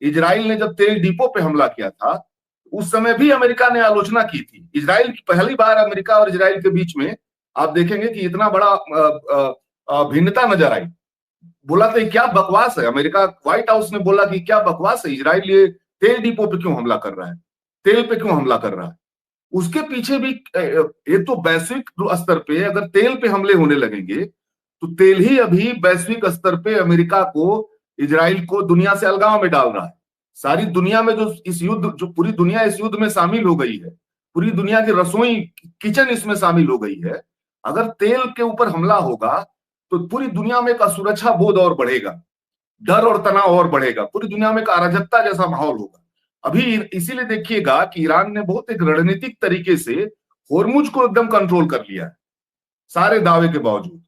Israel ने जब तेल डिपो पे हमला किया था, उस समय भी अमेरिका ने आलोचना की थी। इजराइल की पहली बार अमेरिका और इजराइल के बीच में आप देखेंगे कि इतना बड़ा भिन्नता नजर आई। बोला था क्या बकवास है, अमेरिका व्हाइट हाउस ने बोला कि क्या बकवास है, इजराइल ये तेल डिपो पे क्यों हमला कर रहा है, तेल पे क्यों हमला कर रहा है। उसके पीछे भी एक तो वैश्विक स्तर पे अगर तेल पे हमले होने लगेंगे तो तेल ही अभी वैश्विक स्तर पे अमेरिका को, इजराइल को दुनिया से अलगाव में डाल रहा है। सारी दुनिया में जो इस युद्ध, जो पूरी दुनिया इस युद्ध में शामिल हो गई है, पूरी दुनिया की रसोई किचन इसमें शामिल हो गई है। अगर तेल के ऊपर हमला होगा तो पूरी दुनिया में एक असुरक्षा बोध और बढ़ेगा, डर और तनाव और बढ़ेगा, पूरी दुनिया में एक अराजकता जैसा माहौल होगा। अभी इसीलिए देखिएगा कि ईरान ने बहुत एक रणनीतिक तरीके से होर्मुज को एकदम कंट्रोल कर लिया है, सारे दावे के बावजूद।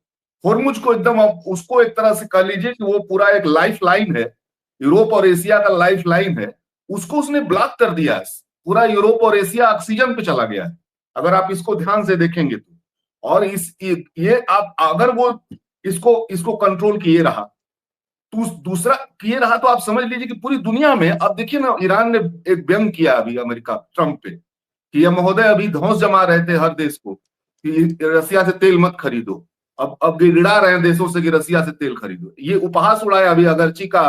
होर्मुज को एकदम, अब उसको एक तरह से कह लीजिए कि वो पूरा एक लाइफ लाइन है, यूरोप और एशिया का लाइफ लाइन है, उसको उसने ब्लॉक कर दिया है। पूरा यूरोप और एशिया ऑक्सीजन पे चला गया है, अगर आप इसको ध्यान से देखेंगे तो। और ये आप अगर वो इसको इसको कंट्रोल किए रहा तो दूसरा किए रहा तो आप समझ लीजिए कि पूरी दुनिया में, अब देखिए ना, ईरान ने एक व्यंग किया अभी अमेरिका ट्रंप पे कि यह महोदय अभी धौंस जमा रहे थे हर देश को कि रसिया से तेल मत खरीदो। अब गिड़गिड़ा रहे हैं देशों से कि रसिया से तेल खरीदो। ये उपहास उड़ाया अभी अगरची का,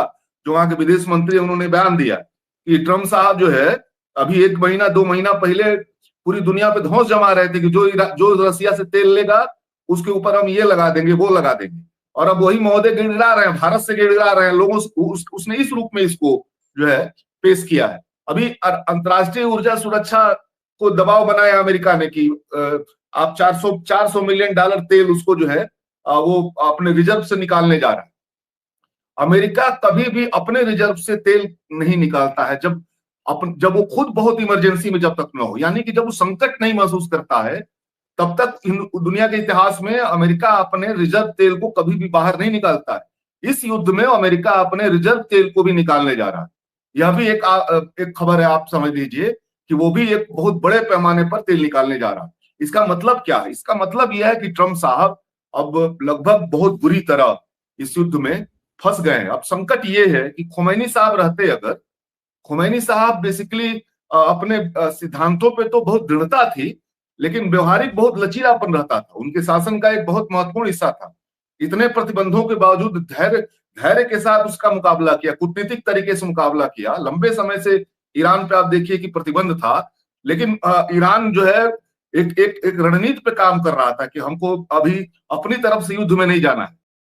जो वहां के विदेश मंत्री, उन्होंने बयान दिया कि ट्रंप साहब जो है अभी 1 महीना 2 महीना पहले पूरी दुनिया पे धौंस जमा रहे थे कि जो रसिया से तेल लेगा उसके ऊपर हम ये लगा देंगे, वो लगा देंगे। और अब वही महोदय गिड़गिड़ा रहे हैं, भारत से गिड़गिड़ा रहे हैं लोगों से। उसने इस रूप में इसको जो है पेश किया है। अभी अंतर्राष्ट्रीय ऊर्जा सुरक्षा को दबाव बनाया अमेरिका ने कि आप 400 मिलियन डॉलर तेल उसको जो है वो अपने रिजर्व से निकालने जा रहा है। अमेरिका कभी भी अपने रिजर्व से तेल नहीं निकालता है जब वो खुद बहुत इमरजेंसी में जब तक न हो, यानी कि जब वो संकट नहीं महसूस करता है, तब तक दुनिया के इतिहास में अमेरिका अपने रिजर्व तेल को कभी भी बाहर नहीं निकालता है। इस युद्ध में अमेरिका अपने रिजर्व तेल को भी निकालने जा रहा है। यह भी एक खबर है, आप समझ लीजिए कि वो भी एक बहुत बड़े पैमाने पर तेल निकालने जा रहा है। इसका मतलब क्या है? इसका मतलब यह है कि ट्रंप साहब अब लगभग बहुत बुरी तरह इस युद्ध में फंस गए हैं। अब संकट ये है कि खोमैनी साहब रहते, अगर खोमैनी साहब बेसिकली अपने सिद्धांतों पे तो बहुत दृढ़ता थी, लेकिन व्यवहारिक बहुत लचीलापन रहता था। उनके शासन का एक बहुत महत्वपूर्ण हिस्सा था। इतने प्रतिबंधों के बावजूद धैर्य के साथ उसका मुकाबला किया, कूटनीतिक तरीके से मुकाबला किया। लंबे समय से ईरान पे आप देखिए कि प्रतिबंध था, लेकिन ईरान जो है एक रणनीति पे काम कर रहा था कि हमको अभी अपनी तरफ से युद्ध में नहीं जाना है,